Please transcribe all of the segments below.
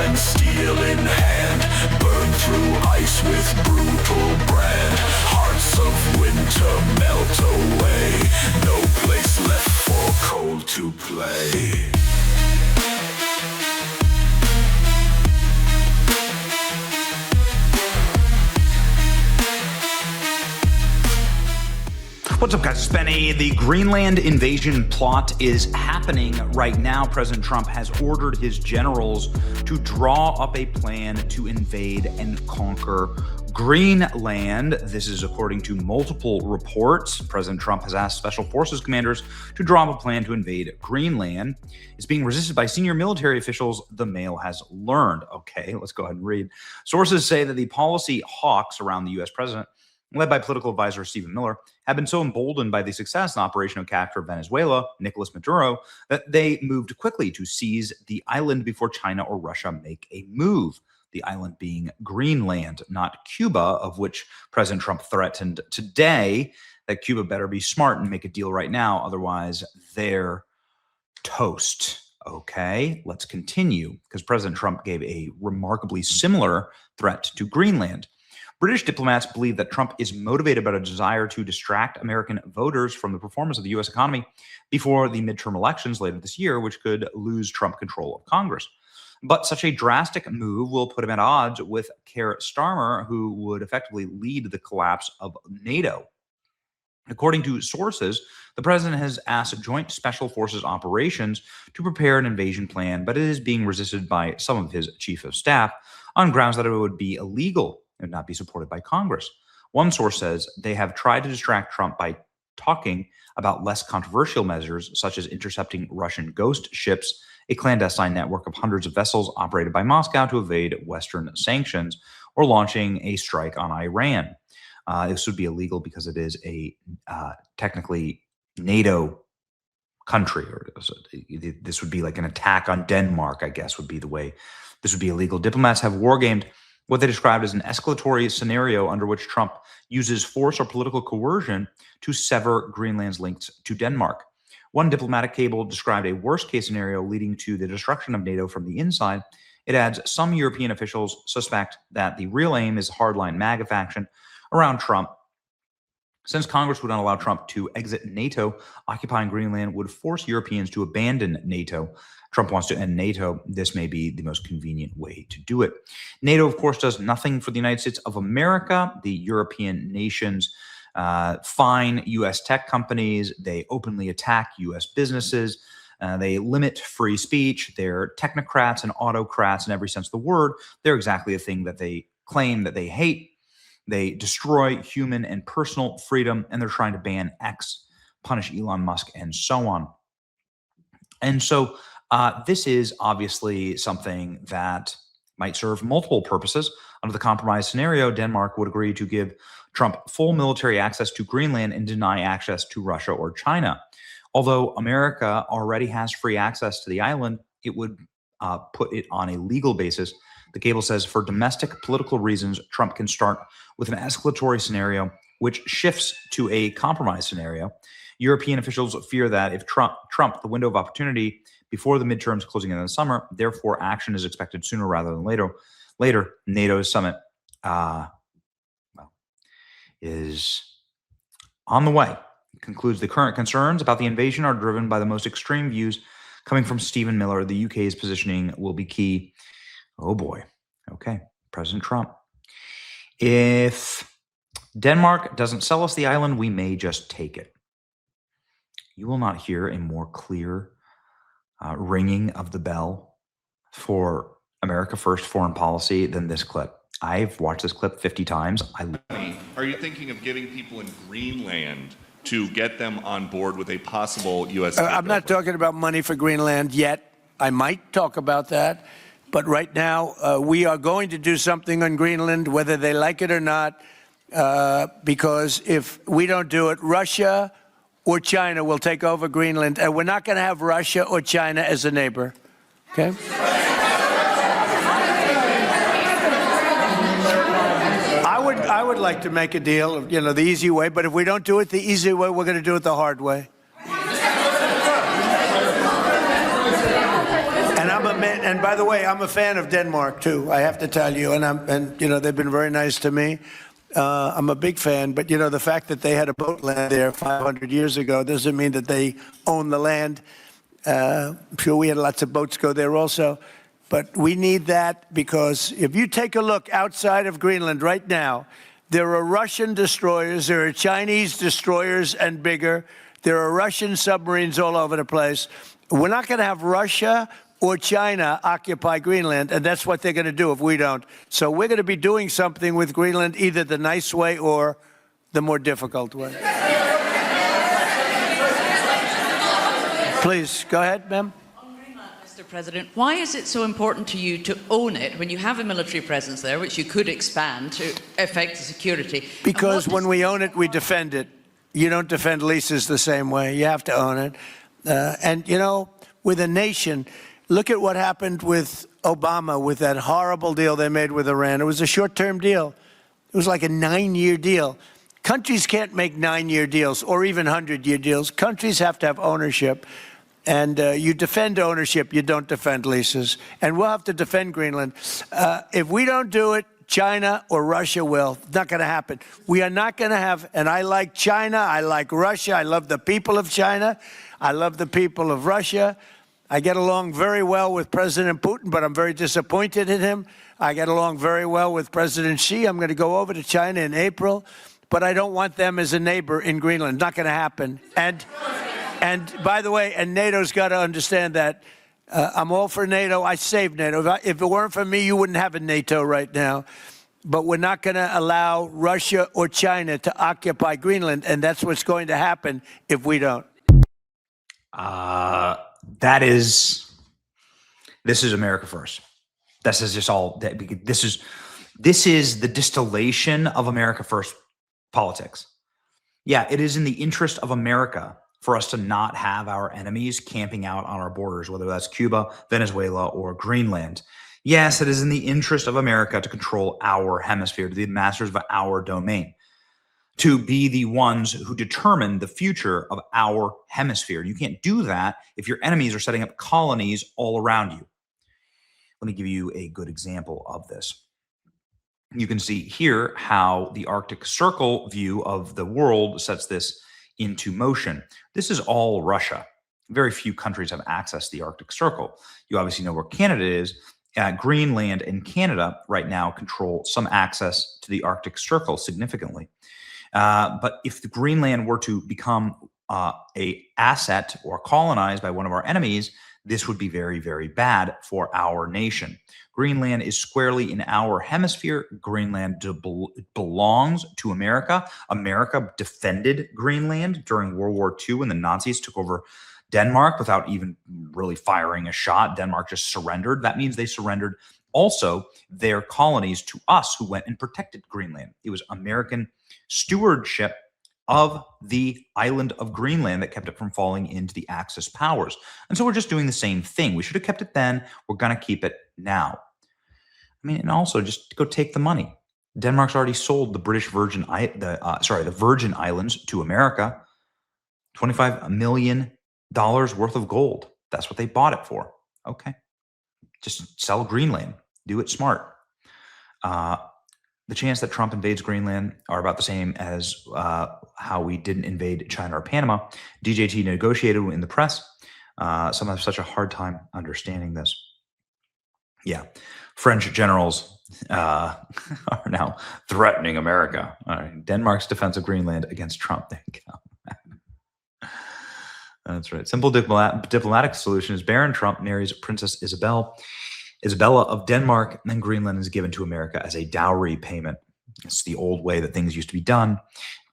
Greenland, steel in hand, burn through ice with brutal brand. Hearts of winter melt away, no place left for cold to play. What's up, guys? It's Benny. The Greenland invasion plot is happening right now. President Trump has ordered his generals to draw up a plan to invade and conquer Greenland. This is according to multiple reports. President Trump has asked Special Forces commanders to draw up a plan to invade Greenland. It's being resisted by senior military officials, the Mail has learned. Okay, let's go ahead and read. Sources say that the policy hawks around the U.S. president, led by political advisor Stephen Miller, have been so emboldened by the success and operational capture of Venezuela, Nicolas Maduro, that they moved quickly to seize the island before China or Russia make a move. The island being Greenland, not Cuba, of which President Trump threatened today that Cuba better be smart and make a deal right now, otherwise they're toast. Okay, let's continue, because President Trump gave a remarkably similar threat to Greenland. British diplomats believe that Trump is motivated by a desire to distract American voters from the performance of the U.S. economy before the midterm elections later this year, which could lose Trump control of Congress. But such a drastic move will put him at odds with Keir Starmer, who would effectively lead the collapse of NATO. According to sources, the president has asked Joint Special Forces Operations to prepare an invasion plan, but it is being resisted by some of his chief of staff on grounds that it would be illegal and not be supported by Congress. One source says they have tried to distract Trump by talking about less controversial measures, such as intercepting Russian ghost ships, a clandestine network of hundreds of vessels operated by Moscow to evade Western sanctions, or launching a strike on Iran. This would be illegal because it is a technically NATO country, or this would be like an attack on Denmark, I guess would be the way this would be illegal. Diplomats have wargamed what they described as an escalatory scenario under which Trump uses force or political coercion to sever Greenland's links to Denmark. One diplomatic cable described a worst-case scenario leading to the destruction of NATO from the inside. It adds some European officials suspect that the real aim is hardline MAGA faction around Trump. Since Congress would not allow Trump to exit NATO, occupying Greenland would force Europeans to abandon NATO. Trump wants to end NATO. This may be the most convenient way to do it. NATO, of course, does nothing for the United States of America. The European nations fine U.S. tech companies. They openly attack U.S. businesses. They limit free speech. They're technocrats and autocrats in every sense of the word. They're exactly the thing that they claim that they hate. They destroy human and personal freedom, and they're trying to ban X, punish Elon Musk, and so on. And so this is obviously something that might serve multiple purposes. Under the compromise scenario, Denmark would agree to give Trump full military access to Greenland and deny access to Russia or China. Although America already has free access to the island, it would put it on a legal basis. The cable says for domestic political reasons, Trump can start with an escalatory scenario, which shifts to a compromise scenario. European officials fear that if Trump, the window of opportunity before the midterms closing in the summer, therefore action is expected sooner rather than later. NATO's summit is on the way. It concludes the current concerns about the invasion are driven by the most extreme views coming from Stephen Miller. The UK's positioning will be key. Oh boy. Okay. President Trump. If Denmark doesn't sell us the island, we may just take it. You will not hear a more clear ringing of the bell for America First foreign policy than this clip. I've watched this clip 50 times. Are you thinking of giving people in Greenland to get them on board with a possible U.S. I'm not talking about money for Greenland yet. I might talk about that. But right now, we are going to do something on Greenland, whether they like it or not, because if we don't do it, Russia or China will take over Greenland, and we're not going to have Russia or China as a neighbor. Okay? I would like to make a deal, the easy way, but if we don't do it the easy way, we're going to do it the hard way. And And I'm a man, and by the way, I'm a fan of Denmark too. I have to tell you, and you know they've been very nice to me. I'm a big fan, but you know the fact that they had a boat land there 500 years ago doesn't mean that they own the land. I'm sure we had lots of boats go there also, but we need that because if you take a look outside of Greenland right now, there are Russian destroyers, there are Chinese destroyers and bigger, there are Russian submarines all over the place. We're not going to have Russia or China occupy Greenland, and that's what they're going to do if we don't. So we're going to be doing something with Greenland, either the nice way or the more difficult way. Please, go ahead, ma'am. Mr. President, why is it so important to you to own it when you have a military presence there, which you could expand to affect the security? Because when we own it, we defend it. You don't defend leases the same way. You have to own it. And, you know, with a nation, look at what happened with Obama, with that horrible deal they made with Iran. It was a short-term deal. It was like a 9-year deal. Countries can't make 9-year deals or even 100-year deals. Countries have to have ownership. And you defend ownership, you don't defend leases. And we'll have to defend Greenland. If we don't do it, China or Russia will. It's not going to happen. We are not going to have, and I like China, I like Russia, I love the people of China, I love the people of Russia. I get along very well with President Putin, but I'm very disappointed in him. I get along very well with President Xi. I'm going to go over to China in April, but I don't want them as a neighbor in Greenland. Not going to happen. And by the way, and NATO's got to understand that. I'm all for NATO. I saved NATO. If it weren't for me, you wouldn't have a NATO right now. But we're not going to allow Russia or China to occupy Greenland, and that's what's going to happen if we don't. This is America first. This is just all. This is the distillation of America first politics. Yeah, it is in the interest of America for us to not have our enemies camping out on our borders, whether that's Cuba, Venezuela, or Greenland. Yes, it is in the interest of America to control our hemisphere, to be the masters of our domain, to be the ones who determine the future of our hemisphere. You can't do that if your enemies are setting up colonies all around you. Let me give you a good example of this. You can see here how the Arctic Circle view of the world sets this into motion. This is all Russia. Very few countries have access to the Arctic Circle. You obviously know where Canada is. Greenland and Canada right now control some access to the Arctic Circle significantly. But if the Greenland were to become a asset or colonized by one of our enemies, this would be very, very bad for our nation. Greenland is squarely in our hemisphere. Greenland belongs to America. America defended Greenland during World War II when the Nazis took over Denmark without even really firing a shot. Denmark just surrendered. That means they surrendered also their colonies to us, who went and protected Greenland. It was American stewardship of the island of Greenland that kept it from falling into the Axis powers. And so we're just doing the same thing. We should have kept it then. We're going to keep it now. I mean, and also just go take the money. Denmark's already sold the the Virgin Islands to America. $25 million worth of gold. That's what they bought it for. Okay. Just sell Greenland. Do it smart. The chance that Trump invades Greenland are about the same as how we didn't invade China or Panama. DJT negotiated in the press. Some have such a hard time understanding this. Yeah. French generals are now threatening America. All right. Denmark's defense of Greenland against Trump. There you go. That's right. Simple diplomatic solution is Baron Trump marries Princess Isabella of Denmark, and then Greenland is given to America as a dowry payment. It's the old way that things used to be done.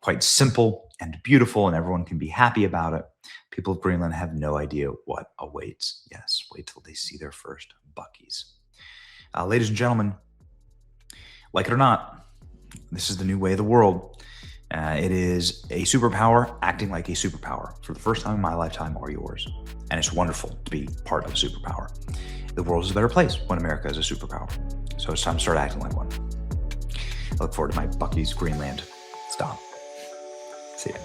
Quite simple and beautiful, and everyone can be happy about it. People of Greenland have no idea what awaits. Yes, wait till they see their first Buckies. Ladies and gentlemen, like it or not, this is the new way of the world. It is a superpower acting like a superpower for the first time in my lifetime or yours. And it's wonderful to be part of a superpower. The world is a better place when America is a superpower. So it's time to start acting like one. I look forward to my Bucky's Greenland stop. See ya.